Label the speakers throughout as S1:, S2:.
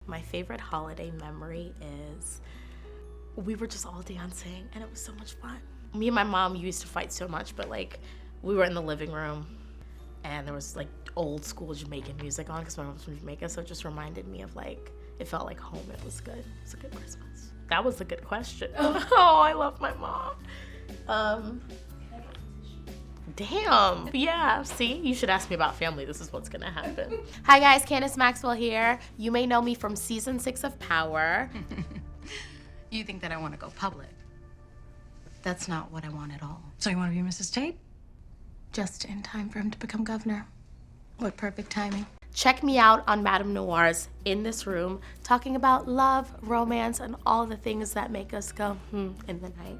S1: My favorite holiday memory is we were just all dancing and it was so much fun. Me and my mom used to fight so much, but like we were in the living room and there was like old school Jamaican music on because my mom's from Jamaica, so it just reminded me of like, it felt like home. It was good. It was a good Christmas. That was a good question. Oh, I love my mom. Damn. Yeah, see, you should ask me about family. This is what's gonna happen. Hi guys, Candace Maxwell here. You may know me from season 6 of Power.
S2: You think that I want to go public? That's not what I want at all.
S3: So you want to be Mrs. Tate?
S2: Just in time for him to become governor. What perfect timing.
S1: Check me out on MadameNoire's In This Room, talking about love, romance, and all the things that make us go, in the night.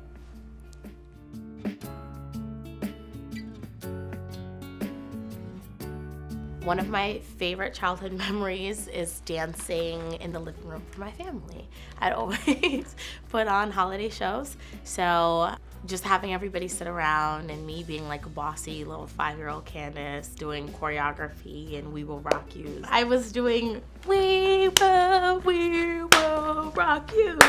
S1: One of my favorite childhood memories is dancing in the living room for my family. I'd always put on holiday shows, so just having everybody sit around and me being like a bossy little 5-year-old Candace doing choreography and We Will Rock You. I was doing We Will Rock You.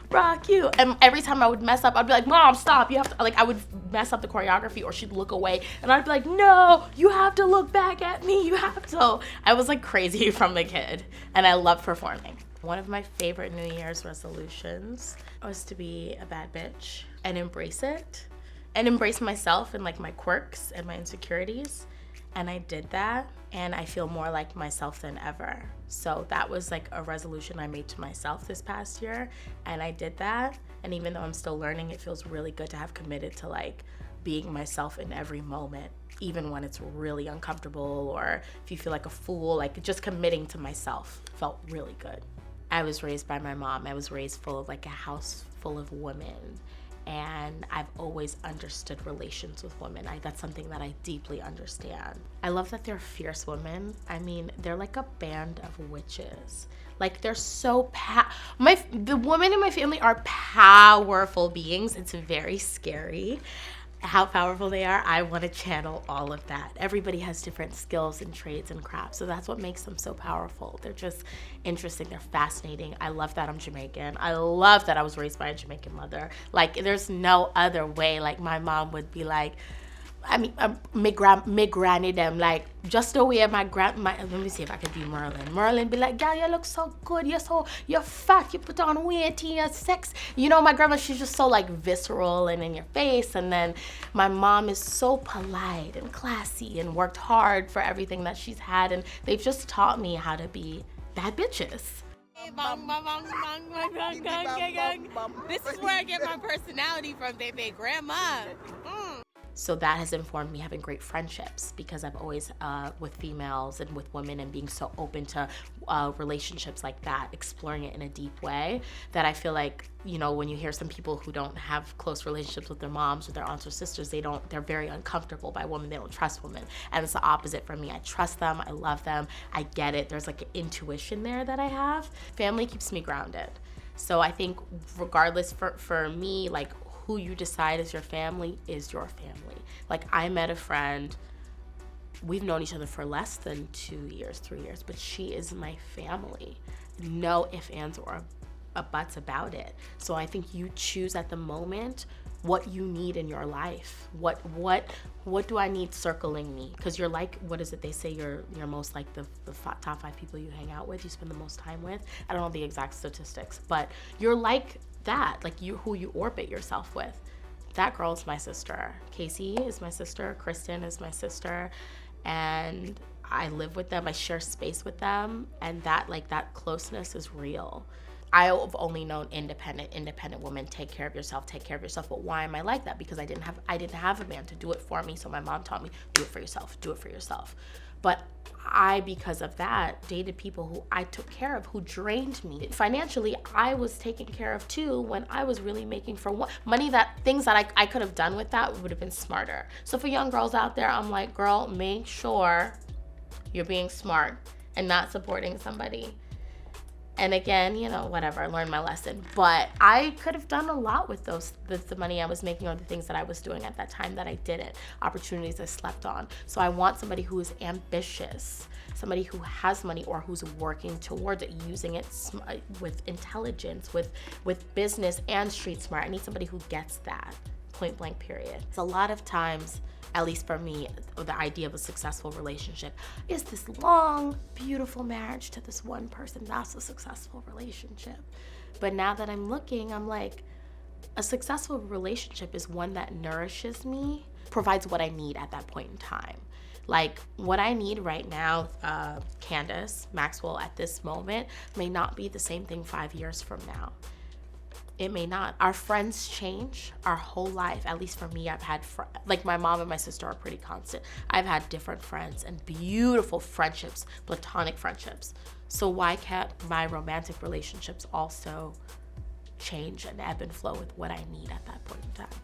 S1: Rock you. And every time I would mess up, I'd be like, Mom, stop. You have to, like, I would mess up the choreography or she'd look away and I'd be like, no, you have to look back at me. You have to. So I was like crazy from a kid and I loved performing. One of my favorite New Year's resolutions was to be a bad bitch and embrace it and embrace myself and like my quirks and my insecurities. And I did that and I feel more like myself than ever. So that was like a resolution I made to myself this past year and I did that. And even though I'm still learning, it feels really good to have committed to like being myself in every moment, even when it's really uncomfortable or if you feel like a fool, like just committing to myself felt really good. I was raised by my mom. I was raised full of like a house full of women. And I've always understood relations with women. That's something that I deeply understand. I love that they're fierce women. I mean, they're like a band of witches. Like they're so the women in my family are powerful beings. It's very scary how powerful they are. I want to channel all of that. Everybody has different skills and traits and crafts, so that's what makes them so powerful. They're just interesting. They're fascinating. I love that I'm Jamaican. I love that I was raised by a Jamaican mother. Like there's no other way. Like my mom would be like, I mean, my granny them, like, just the way let me see if I could be Merlin. Merlin be like, girl, you look so good. You're fat. You put on weight. You're sex. You know, my grandma, she's just so, like, visceral and in your face. And then my mom is so polite and classy and worked hard for everything that she's had. And they've just taught me how to be bad bitches.
S4: This is where I get my personality from, baby. Grandma.
S1: So that has informed me having great friendships because I've always, with females and with women and being so open to relationships like that, exploring it in a deep way, that I feel like, you know, when you hear some people who don't have close relationships with their moms or their aunts or sisters, they're very uncomfortable by women. They don't trust women. And it's the opposite for me. I trust them. I love them. I get it. There's like an intuition there that I have. Family keeps me grounded. So I think regardless for me, like, who you decide is your family is your family. Like I met a friend, we've known each other for less than 2 years, 3 years, but she is my family. No ifs, ands, or buts about it. So I think you choose at the moment what you need in your life. What do I need circling me? Because you're like, what is it they say, you're most like the top 5 people you hang out with, you spend the most time with. I don't know the exact statistics, but you're like that, like who you orbit yourself with. That girl is my sister. Casey is my sister. Kristen is my sister. And I live with them. I share space with them. And that closeness is real. I've only known independent women. Take care of yourself. But why am I like that? Because I didn't have a man to do it for me. So my mom taught me, do it for yourself. But I, because of that, dated people who I took care of, who drained me. Financially, I was taken care of too when I was really making things that I could have done with that would have been smarter. So for young girls out there, I'm like, girl, make sure you're being smart and not supporting somebody And again, you know, whatever, I learned my lesson. But I could have done a lot with the money I was making or the things that I was doing at that time that I didn't, opportunities I slept on. So I want somebody who is ambitious, somebody who has money or who's working towards it, using it with intelligence, with business and street smart. I need somebody who gets that, point blank period. It's a lot of times, at least for me, the idea of a successful relationship is this long, beautiful marriage to this one person. That's a successful relationship. But now that I'm looking, I'm like, a successful relationship is one that nourishes me, provides what I need at that point in time. Like, what I need right now, Candace Maxwell, at this moment, may not be the same thing 5 years from now. It may not. Our friends change our whole life. At least for me, I've had, like my mom and my sister are pretty constant. I've had different friends and beautiful friendships, platonic friendships. So why can't my romantic relationships also change and ebb and flow with what I need at that point in time?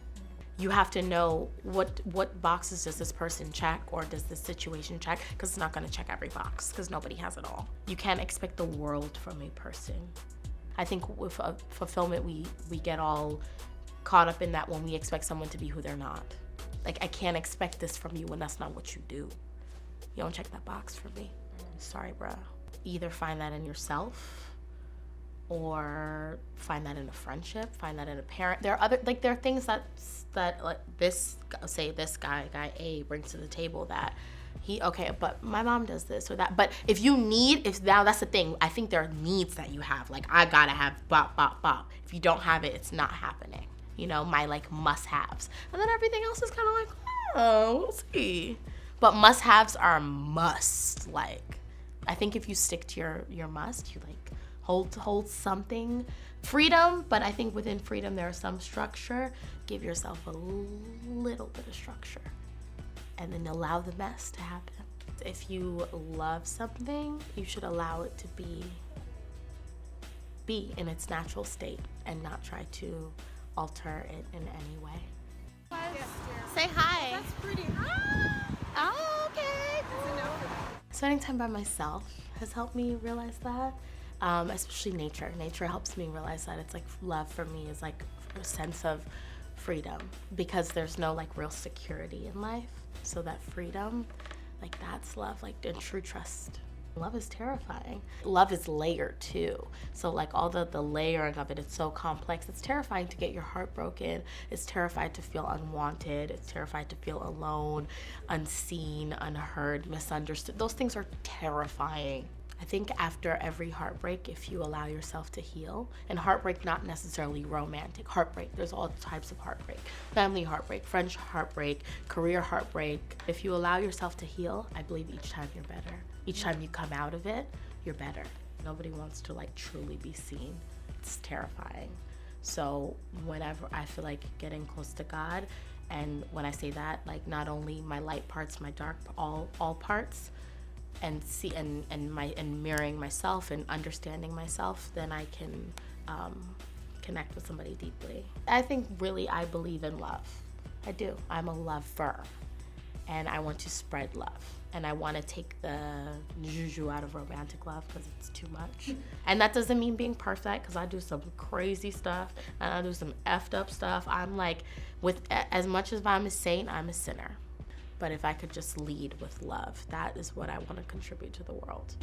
S1: You have to know what boxes does this person check or does this situation check, because it's not going to check every box because nobody has it all. You can't expect the world from a person. I think with fulfillment, we get all caught up in that when we expect someone to be who they're not. Like, I can't expect this from you when that's not what you do. You don't check that box for me. Sorry, bro. Either find that in yourself or find that in a friendship, find that in a parent. There are things that like this guy A brings to the table that but my mom does this or that. But if now that's the thing. I think there are needs that you have. Like, I gotta have bop, bop, bop. If you don't have it, it's not happening. You know, my like must-haves. And then everything else is kind of like, oh, we'll see. But must-haves are must. Like, I think if you stick to your must, you like hold something. Freedom, but I think within freedom there is some structure. Give yourself a little bit of structure. And then allow the mess to happen. If you love something, you should allow it to be in its natural state and not try to alter it in any way.
S4: Say hi.
S3: That's pretty.
S4: Oh, okay.
S1: Spending time by myself has helped me realize that, especially nature. Nature helps me realize that. It's like love for me is like a sense of freedom, because there's no like real security in life. So that freedom, like that's love, like and true trust. Love is terrifying. Love is layered too. So like all the layering of it, it's so complex. It's terrifying to get your heart broken. It's terrifying to feel unwanted. It's terrifying to feel alone, unseen, unheard, misunderstood. Those things are terrifying. I think after every heartbreak, if you allow yourself to heal, and heartbreak not necessarily romantic, heartbreak, there's all types of heartbreak. Family heartbreak, friendship heartbreak, career heartbreak. If you allow yourself to heal, I believe each time you're better. Each time you come out of it, you're better. Nobody wants to like truly be seen. It's terrifying. So whenever I feel like getting close to God, and when I say that, like not only my light parts, my dark, all parts, and see and mirroring myself and understanding myself, then I can connect with somebody deeply. I think really I believe in love. I do. I'm a lover, and I want to spread love, and I want to take the juju out of romantic love because it's too much. And that doesn't mean being perfect, because I do some crazy stuff and I do some effed up stuff. I'm like, with as much as I'm a saint, I'm a sinner. But if I could just lead with love, that is what I want to contribute to the world.